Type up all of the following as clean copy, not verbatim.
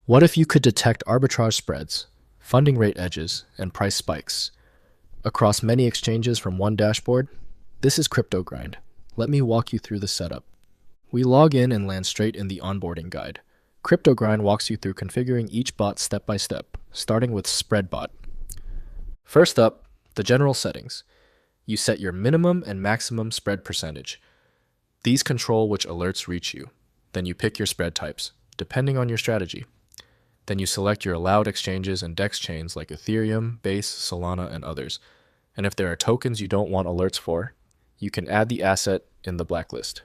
What if you could detect arbitrage spreads, funding rate edges, and price spikes across many exchanges from one dashboard? This is CryptoGrind. Let me walk you through the setup. We log in and land straight in the onboarding guide. CryptoGrind walks you through configuring each bot step by step, starting with SpreadBot. First up, the general settings. You set your minimum and maximum spread percentage. These control which alerts reach you. Then you pick your spread types, depending on your strategy. Then you select your allowed exchanges and DEX chains like Ethereum, Base, Solana, and others. And if there are tokens you don't want alerts for, you can add the asset in the blacklist.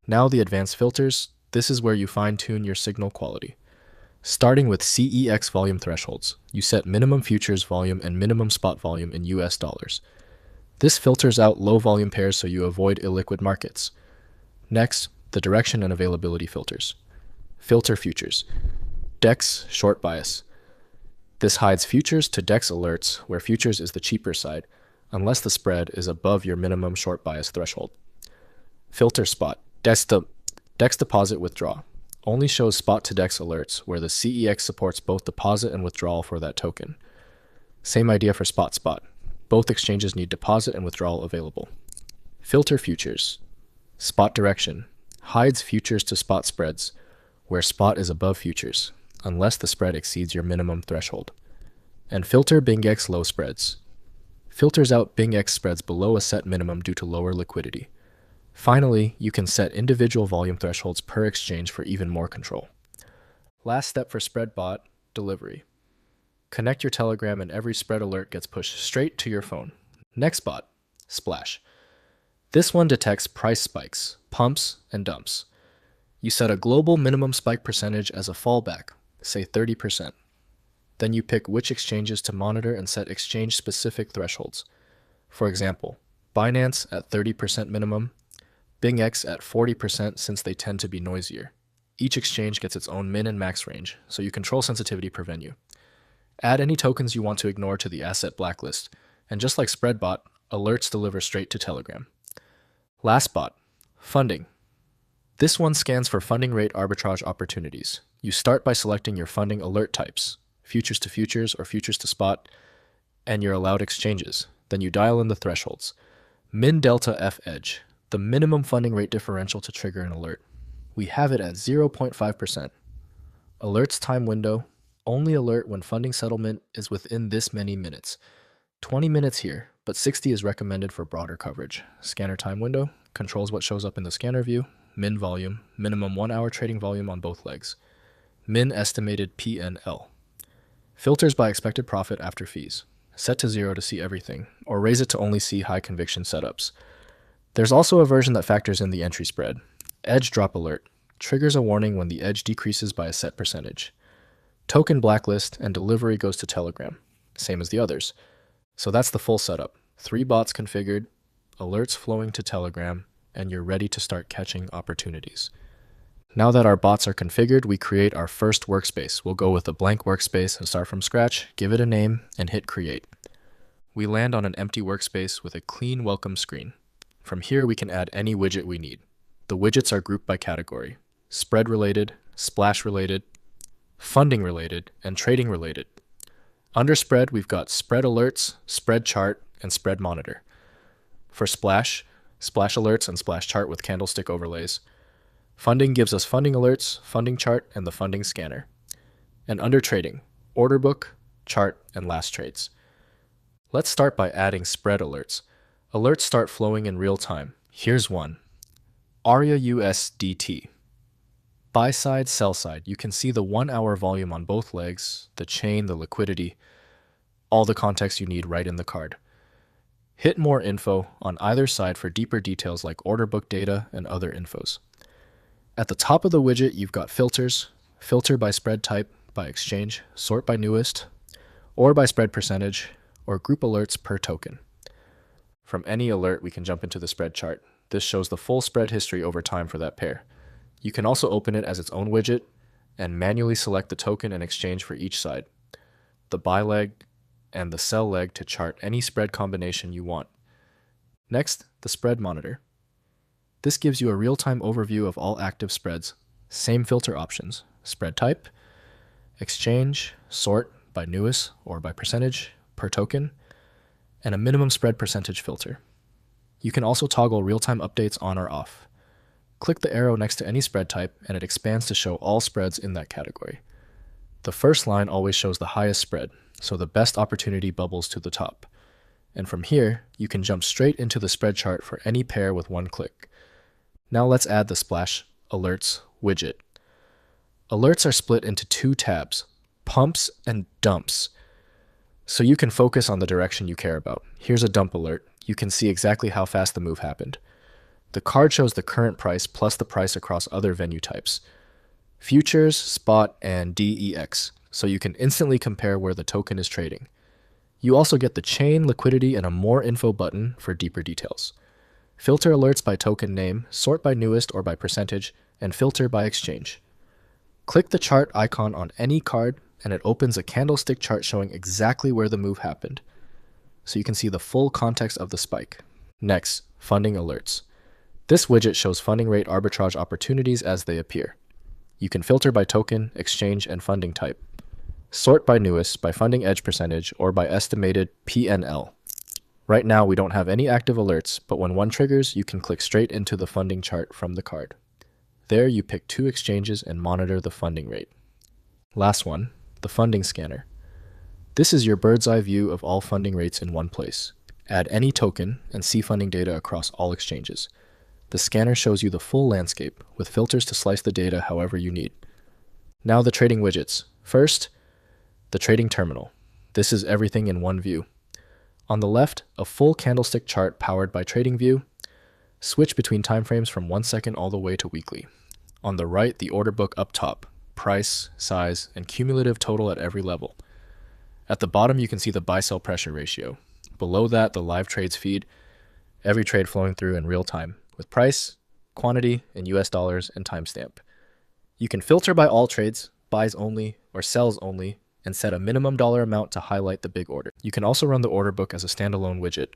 Now the advanced filters, this is where you fine-tune your signal quality. Starting with CEX volume thresholds, you set minimum futures volume and minimum spot volume in US dollars. This filters out low volume pairs so you avoid illiquid markets. Next, the direction and availability filters. Filter futures. DEX short bias. This hides futures to DEX alerts where futures is the cheaper side, unless the spread is above your minimum short bias threshold. Filter spot. DEX deposit withdraw. Only shows spot to DEX alerts where the CEX supports both deposit and withdrawal for that token. Same idea for spot. Both exchanges need deposit and withdrawal available. Filter futures. Spot direction. Hides futures to spot spreads, where spot is above futures, unless the spread exceeds your minimum threshold. And filter BingX low spreads. Filters out BingX spreads below a set minimum due to lower liquidity. Finally, you can set individual volume thresholds per exchange for even more control. Last step for SpreadBot, delivery. Connect your Telegram and every spread alert gets pushed straight to your phone. Next bot, Splash. This one detects price spikes, pumps, and dumps. You set a global minimum spike percentage as a fallback, say 30%. Then you pick which exchanges to monitor and set exchange-specific thresholds. For example, Binance at 30% minimum, BingX at 40% since they tend to be noisier. Each exchange gets its own min and max range, so you control sensitivity per venue. Add any tokens you want to ignore to the asset blacklist, and just like SpreadBot, alerts deliver straight to Telegram. Last bot, funding. This one scans for funding rate arbitrage opportunities. You start by selecting your funding alert types, futures to futures or futures to spot, and your allowed exchanges. Then you dial in the thresholds. Min delta F edge, the minimum funding rate differential to trigger an alert. We have it at 0.5%. Alerts time window, only alert when funding settlement is within this many minutes. 20 minutes here, but 60 is recommended for broader coverage. Scanner time window controls what shows up in the scanner view. Min volume, minimum 1 hour trading volume on both legs. Min estimated PNL. Filters by expected profit after fees. Set to 0 to see everything, or raise it to only see high conviction setups. There's also a version that factors in the entry spread. Edge drop alert. Triggers a warning when the edge decreases by a set percentage. Token blacklist and delivery goes to Telegram, same as the others. So that's the full setup. 3 bots configured, alerts flowing to Telegram, and you're ready to start catching opportunities. Now that our bots are configured, we create our first workspace. We'll go with a blank workspace and start from scratch, give it a name, and hit create. We land on an empty workspace with a clean welcome screen. From here, we can add any widget we need. The widgets are grouped by category: spread related, splash related, funding related, and trading related. Under spread, we've got spread alerts, spread chart, and spread monitor. For splash alerts and splash chart with candlestick overlays. Funding gives us funding alerts, funding chart, and the funding scanner. And under trading, order book, chart, and last trades. Let's start by adding spread alerts. Alerts start flowing in real time. Here's one. ARIA USDT. Buy side, sell side. You can see the 1 hour volume on both legs, the chain, the liquidity, all the context you need right in the card. Hit more info on either side for deeper details like order book data and other infos. At the top of the widget, you've got filters. Filter by spread type, by exchange, sort by newest, or by spread percentage, or group alerts per token. From any alert, we can jump into the spread chart. This shows the full spread history over time for that pair. You can also open it as its own widget and manually select the token and exchange for each side, the buy leg and the sell leg to chart any spread combination you want. Next, the spread monitor. This gives you a real-time overview of all active spreads, same filter options, spread type, exchange, sort by newest or by percentage per token, and a minimum spread percentage filter. You can also toggle real-time updates on or off. Click the arrow next to any spread type and it expands to show all spreads in that category. The first line always shows the highest spread, so the best opportunity bubbles to the top. And from here, you can jump straight into the spread chart for any pair with one click. Now let's add the Splash Alerts widget. Alerts are split into two tabs, pumps and dumps. So you can focus on the direction you care about. Here's a dump alert. You can see exactly how fast the move happened. The card shows the current price plus the price across other venue types. Futures, spot, and DEX, so you can instantly compare where the token is trading. You also get the chain, liquidity, and a more info button for deeper details. Filter alerts by token name, sort by newest or by percentage, and filter by exchange. Click the chart icon on any card and it opens a candlestick chart showing exactly where the move happened, so you can see the full context of the spike. Next, funding alerts. This widget shows funding rate arbitrage opportunities as they appear. You can filter by token, exchange, and funding type. Sort by newest, by funding edge percentage, or by estimated PNL. Right now we don't have any active alerts, but when one triggers, you can click straight into the funding chart from the card. There you pick two exchanges and monitor the funding rate. Last one, the funding scanner. This is your bird's eye view of all funding rates in one place. Add any token and see funding data across all exchanges. The scanner shows you the full landscape with filters to slice the data however you need. Now the trading widgets. First, the trading terminal. This is everything in one view. On the left, a full candlestick chart powered by TradingView. Switch between timeframes from 1 second all the way to weekly. On the right, the order book up top. Price, size, and cumulative total at every level. At the bottom, you can see the buy-sell pressure ratio. Below that, the live trades feed, every trade flowing through in real time, with price, quantity in US dollars, and timestamp. You can filter by all trades, buys only, or sells only, and set a minimum dollar amount to highlight the big order. You can also run the order book as a standalone widget.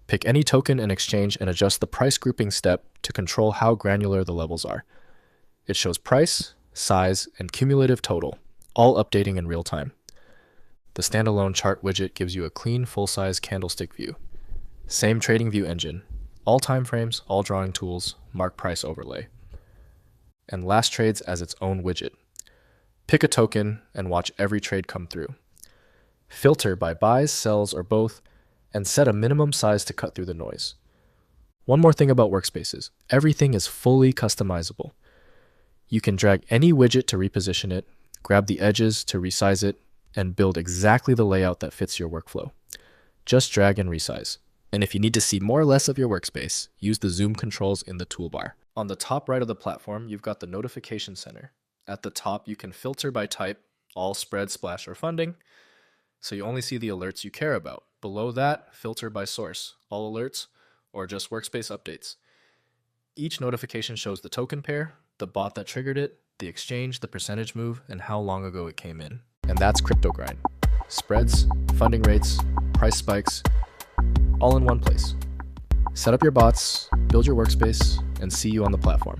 Pick any token and exchange and adjust the price grouping step to control how granular the levels are. It shows price, size, and cumulative total, all updating in real time. The standalone chart widget gives you a clean, full-size candlestick view. Same TradingView engine, all timeframes, all drawing tools, mark price overlay. And last trades as its own widget. Pick a token and watch every trade come through. Filter by buys, sells, or both, and set a minimum size to cut through the noise. One more thing about workspaces, everything is fully customizable. You can drag any widget to reposition it, grab the edges to resize it, and build exactly the layout that fits your workflow. Just drag and resize. And if you need to see more or less of your workspace, use the zoom controls in the toolbar. On the top right of the platform, you've got the notification center. At the top, you can filter by type, all spread, splash, or funding, so you only see the alerts you care about. Below that, filter by source, all alerts, or just workspace updates. Each notification shows the token pair, the bot that triggered it, the exchange, the percentage move, and how long ago it came in. And that's CryptoGrind. Spreads, funding rates, price spikes, all in one place. Set up your bots, build your workspace, and see you on the platform.